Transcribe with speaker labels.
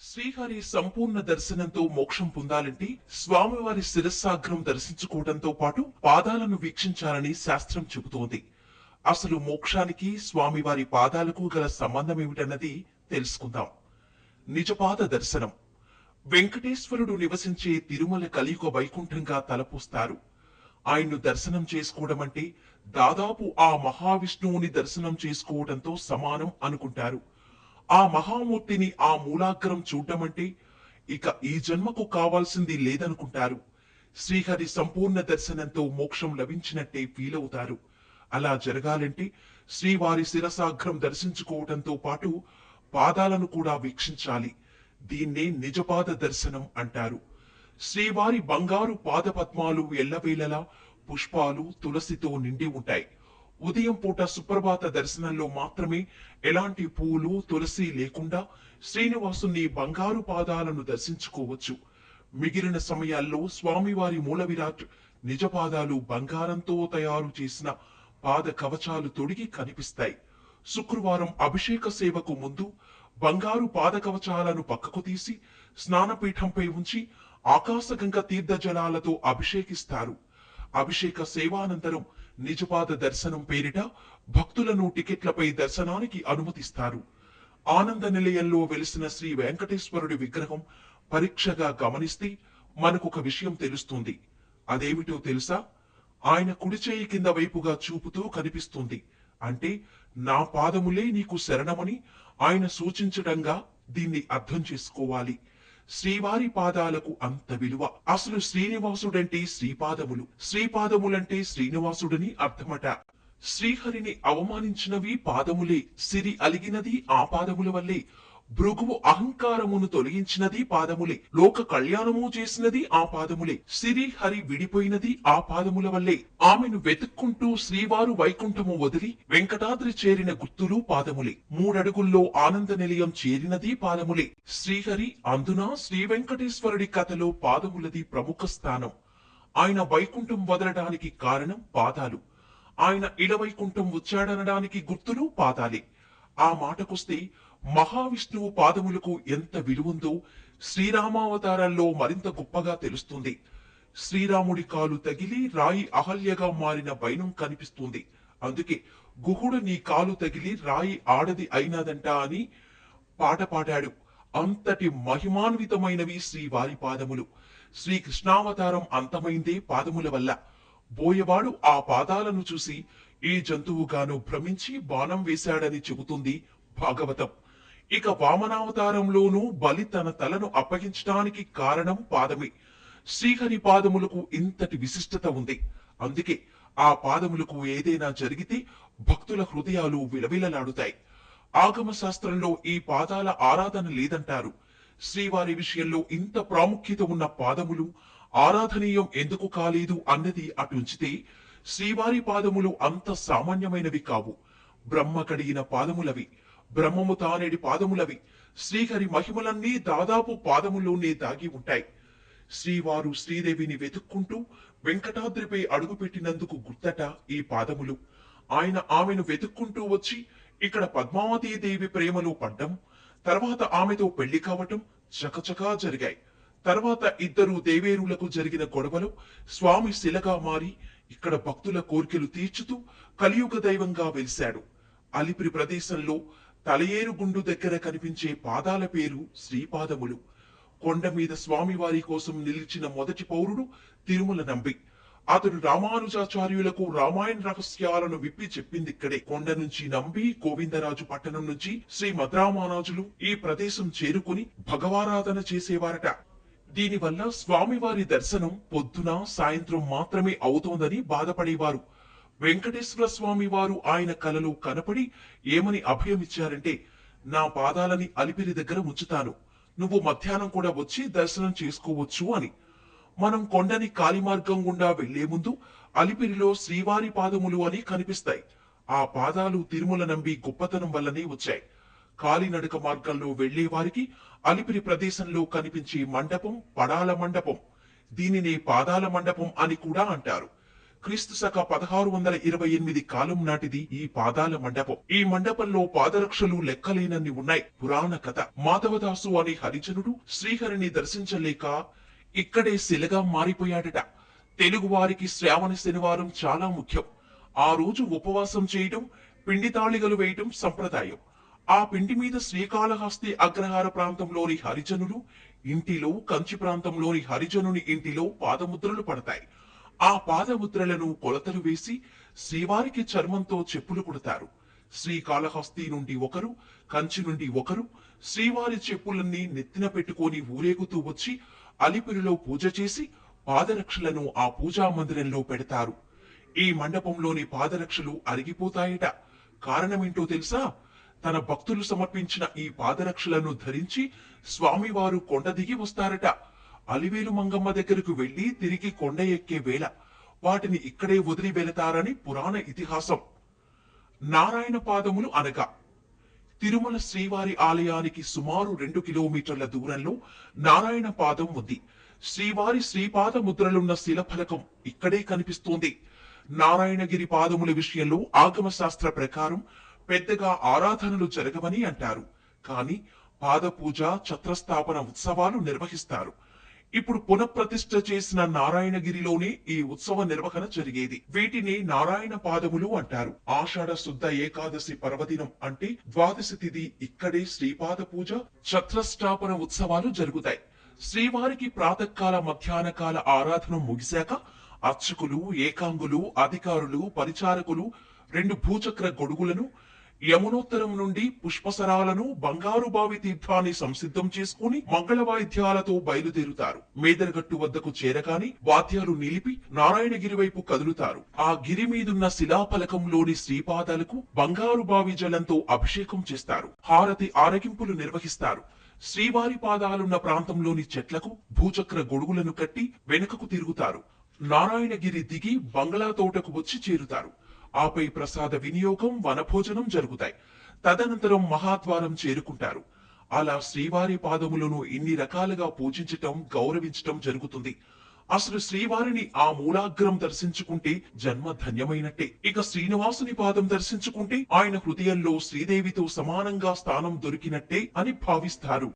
Speaker 1: శ్రీహరి సంపూర్ణ దర్శనంతో మోక్షం పొందాలంటే స్వామివారి శిరస్సాగ్రం దర్శించుకోవడంతో పాటు పాదాలను వీక్షించాలని శాస్త్రం చెబుతోంది. అసలు మోక్షానికి స్వామివారి పాదాలకు గల సంబంధం ఏమిటన్నది తెలుసుకుందాం. నిజపాద దర్శనం. వెంకటేశ్వరుడు నివసించే తిరుమల కలియుగ వైకుంఠంగా తలపోస్తారు. ఆయన్ను దర్శనం చేసుకోవడం అంటే దాదాపు ఆ మహావిష్ణువుని దర్శనం చేసుకోవడంతో సమానం అనుకుంటారు. ఆ మహామూర్తిని ఆ మూలాగ్రం చూడటమంటే ఇక ఈ జన్మకు కావాల్సింది లేదనుకుంటారు. శ్రీహరి సంపూర్ణ దర్శనంతో మోక్షం లభించినట్టే ఫీల్ అవుతారు. అలా జరగాలంటే శ్రీవారి శిరసాగ్రం దర్శించుకోవడంతో పాటు పాదాలను కూడా వీక్షించాలి. దీన్నే నిజపాద దర్శనం అంటారు. శ్రీవారి బంగారు పాదపద్మాలు ఎల్లవేళలా పుష్పాలు తులసితో నిండి ఉంటాయి. ఉదయం పూట సుప్రభాత దర్శనంలో మాత్రమే ఎలాంటి పూలు తులసి లేకుండా శ్రీనివాసుని బంగారు పాదాలను దర్శించుకోవచ్చు. మిగిలిన సమయాల్లో స్వామివారి మూల విరాట్ నిజ పాదాలు బంగారంతో తయారు చేసిన పాద కవచాలు తొడిగి కనిపిస్తాయి. శుక్రవారం అభిషేక సేవకు ముందు బంగారు పాద కవచాలను పక్కకు తీసి స్నానపీఠంపై ఉంచి ఆకాశగంగ తీర్థ జలాలతో అభిషేకిస్తారు. అభిషేక సేవానంతరం నిజపాద దర్శనం పేరిట భక్తులను టికెట్లపై దర్శనానికి అనుమతిస్తారు. ఆనంద నిలయంలో వెలిసిన శ్రీ వెంకటేశ్వరుడి విగ్రహం పరీక్షగా గమనిస్తే మనకొక విషయం తెలుస్తుంది. అదేమిటో తెలుసా? ఆయన కుడి చేయి కింద వైపుగా చూపుతూ కనిపిస్తుంది. అంటే నా పాదములే నీకు శరణమని ఆయన సూచించడంగా దీన్ని అర్థం చేసుకోవాలి. శ్రీవారి పాదాలకు అంత విలువ. అసలు శ్రీనివాసుడంటే శ్రీపాదములు, శ్రీపాదములంటే శ్రీనివాసుడని అర్థమట. శ్రీహరిని అవమానించినవి పాదములే, సిరి అలిగినది ఆ పాదముల వల్లే, భృగువు అహంకారమును తొలగించినది పాదములే, లోక కళ్యాణము చేసినది ఆ పాదములే, సిరి హరి విడిపోయినది ఆ పాదముల వల్లే, ఆమెను వెతుక్కుంటూ శ్రీవారు వైకుంఠము వదిలి వెంకటాద్రి చేరిన గుర్తులు పాదములే, మూడడుగుల్లో ఆనంద నిలయం చేరినది పాదములే. శ్రీహరి అందున శ్రీ వెంకటేశ్వరుడి కథలో పాదములది ప్రముఖ స్థానం. ఆయన వైకుంఠం వదలడానికి కారణం పాదాలు. ఆయన ఇలవైకుంఠం వచ్చాడనడానికి గుర్తులు పాదాలే. ఆ మాటకొస్తే మహావిష్ణువు పాదములకు ఎంత విలువుందో శ్రీరామావతారంలో మరింత గొప్పగా తెలుస్తుంది. శ్రీరాముడి కాలు తగిలి రాయి అహల్యగా మారిన వైనం కనిపిస్తుంది. అందుకే గుహుడు నీ కాలు తగిలి రాయి ఆడది అయినదంట అని పాట పాడాడు. అంతటి మహిమాన్వితమైనవి శ్రీవారి పాదములు. శ్రీకృష్ణావతారం అంతమైందే పాదముల వల్ల. బోయవాడు ఆ పాదాలను చూసి ఏ జంతువుగానో భ్రమించి బాణం వేశాడని చెబుతుంది భాగవతం. ఇక వామనావతారంలోనూ బలి తన తలను అప్పగించడానికి కారణం పాదమే. శ్రీహరి పాదములకు ఇంతటి విశిష్టత ఉంది. అందుకే ఆ పాదములకు ఏదైనా జరిగితే భక్తుల హృదయాలు విలవిలలాడుతాయి. ఆగమ శాస్త్రంలో ఈ పాదాల ఆరాధన లేదంటారు. శ్రీవారి విషయంలో ఇంత ప్రాముఖ్యత ఉన్న పాదములు ఆరాధనీయం ఎందుకు కాలేదు అన్నది అటుంచితే, శ్రీవారి పాదములు అంత సామాన్యమైనవి కావు. బ్రహ్మ కడిగిన పాదములవి, బ్రహ్మము తానేడి పాదములవి. శ్రీహరి మహిమలన్నీ దాదాపు పాదములోనే దాగి ఉంటాయి. శ్రీవారు శ్రీదేవిని వెతుక్కుంటూ వెంకటాద్రిపై అడుగుపెట్టినందుకు గుర్తట ఈ పాదములు. ఆయన ఆమెను వెతుక్కుంటూ వచ్చి ఇక్కడ పద్మావతీదేవి ప్రేమలో పడ్డం, తర్వాత ఆమెతో పెళ్లి కావటం చకచకా జరిగాయి. తర్వాత ఇద్దరు దేవేరులకు జరిగిన గొడవలో స్వామి శిలగా మారి ఇక్కడ భక్తుల కోర్కెలు తీర్చుతూ కలియుగ దైవంగా వెలిశాడు. అలిపిరి ప్రదేశంలో తలయేరు గుండు దగ్గర కనిపించే పాదాల పేరు శ్రీపాదములు. కొండ మీద స్వామివారి కోసం నిలిచిన మొదటి పౌరుడు తిరుమల నంబి. అతడు రామానుజాచార్యులకు రామాయణ రహస్యాలను విప్పి చెప్పిందిక్కడే. కొండ నుంచి నంబి గోవిందరాజు పట్టణం నుంచి శ్రీ మద్రామానాజులు ఈ ప్రదేశం చేరుకుని భగవారాధన చేసేవారట. దీనివల్ల స్వామివారి దర్శనం పొద్దున సాయంత్రం మాత్రమే అవుతోందని బాధపడేవారు. వెంకటేశ్వర స్వామి వారు ఆయన కలలో కనపడి ఏమని అభయమిచ్చారంటే, నా పాదాలని అలిపిరి దగ్గర ఉంచుతాను, నువ్వు మధ్యాహ్నం కూడా వచ్చి దర్శనం చేసుకోవచ్చు అని. మనం కొండని కాలిమార్గం గుండా వెళ్లే ముందు అలిపిరిలో శ్రీవారి పాదములు అని కనిపిస్తాయి. ఆ పాదాలు తిరుమల నంబి గొప్పతనం వల్లనే వచ్చాయి. కాలినడక మార్గంలో వెళ్లే వారికి అలిపిరి ప్రదేశంలో కనిపించే మండపం పడాల మండపం. దీనినే పాదాల మండపం అని కూడా అంటారు. క్రీస్తు శక 1628 కాలం నాటిది ఈ పాదాల మండపం. ఈ మండపంలో పాదరక్షలు లెక్కలేనన్ని ఉన్నాయి. పురాణ కథ. మాధవదాసు అనే హరిజనుడు శ్రీహరిని దర్శించలేక ఇక్కడే శిలగా మారిపోయాడట. తెలుగు వారికి శ్రావణ శనివారం చాలా ముఖ్యం. ఆ రోజు ఉపవాసం చేయడం, పిండి తాళిగలు వేయడం సంప్రదాయం. ఆ పిండి మీద శ్రీకాళహస్తి అగ్రహార ప్రాంతంలోని హరిజనులు ఇంటిలో, కంచి ప్రాంతంలోని హరిజనుని ఇంటిలో పాదముద్రలు పడతాయి. ఆ పాదముద్రలను కొలతలు వేసి శ్రీవారికి చర్మంతో చెప్పులు కుడతారు. శ్రీకాళహస్తి నుండి ఒకరు, కంచి నుండి ఒకరు శ్రీవారి చెప్పులన్నీ నెత్తిన పెట్టుకొని ఊరేగుతూ వచ్చి అలిపిరిలో పూజ చేసి పాదరక్షలను ఆ పూజా మందిరంలో పెడతారు. ఈ మండపంలోని పాదరక్షలు అరిగిపోతాయట. కారణమేంటో తెలుసా? తన భక్తులు సమర్పించిన ఈ పాదరక్షలను ధరించి స్వామివారు కొండ దిగి వస్తారట. అలివేలు మంగమ్మ దగ్గరకు వెళ్లి తిరిగి కొండ ఎక్కే వేళ వాటిని ఇక్కడే వదిలి వెళతారని పురాణ ఇతిహాసం. నారాయణ పాదములు అనగా తిరుమల శ్రీవారి ఆలయానికి సుమారు 2 కిలోమీటర్ల దూరంలో నారాయణ పాదం ఉంది. శ్రీవారి శ్రీపాద ముద్రలున్న శిలఫలకం ఇక్కడే కనిపిస్తోంది. నారాయణగిరి పాదముల విషయంలో ఆగమ శాస్త్ర ప్రకారం పెద్దగా ఆరాధనలు జరగవని అంటారు. కానీ పాద పూజ, ఛత్రస్థాపన ఉత్సవాలు నిర్వహిస్తారు. ఇప్పుడు పునఃప్రతిష్ఠ చేసిన నారాయణగిరిలోనే ఈ ఉత్సవ నిర్వహణ జరిగేది. వీటిని నారాయణ పాదములు అంటారు. ఆషాఢ శుద్ధ ఏకాదశి పర్వదినం అంటే ద్వాదశి తిథి ఇక్కడే శ్రీపాద పూజ, ఛత్రస్థాపన ఉత్సవాలు జరుగుతాయి. శ్రీవారికి ప్రాతకాల, మధ్యాహ్న కాల ఆరాధన ముగిశాక అర్చకులు, ఏకాంగులు, అధికారులు, పరిచారకులు 2 భూచక్ర గొడుగులను, యమునోత్తరం నుండి పుష్పసరాలను, బంగారు బావి తీర్థాన్ని సంసిద్ధం చేసుకుని మంగళ వాయిద్యాలతో బయలుదేరుతారు. మేదరగట్టు వద్దకు చేరగాని వాద్యాలు నిలిపి నారాయణగిరి వైపు కదులుతారు. ఆ గిరి మీదున్న శిలాఫలకంలోని శ్రీపాదాలకు బంగారు బావి జలంతో అభిషేకం చేస్తారు. హారతి ఆరగింపులు నిర్వహిస్తారు. శ్రీవారి పాదాలున్న ప్రాంతంలోని చెట్లకు భూచక్ర గొడుగులను కట్టి వెనుకకు తిరుగుతారు. నారాయణగిరి దిగి బంగ్లా తోటకు వచ్చి చేరుతారు. ఆపై ప్రసాద వినియోగం, వనభోజనం జరుగుతాయి. తదనంతరం మహాద్వారం చేరుకుంటారు. అలా శ్రీవారి పాదములను ఇన్ని రకాలుగా పూజించటం, గౌరవించటం జరుగుతుంది. అసలు శ్రీవారిని ఆ మూలాగ్రం దర్శించుకుంటే జన్మ ధన్యమైనట్టే. ఇక శ్రీనివాసుని పాదం దర్శించుకుంటే ఆయన హృదయంలో శ్రీదేవితో సమానంగా స్థానం దొరికినట్టే అని భావిస్తారు.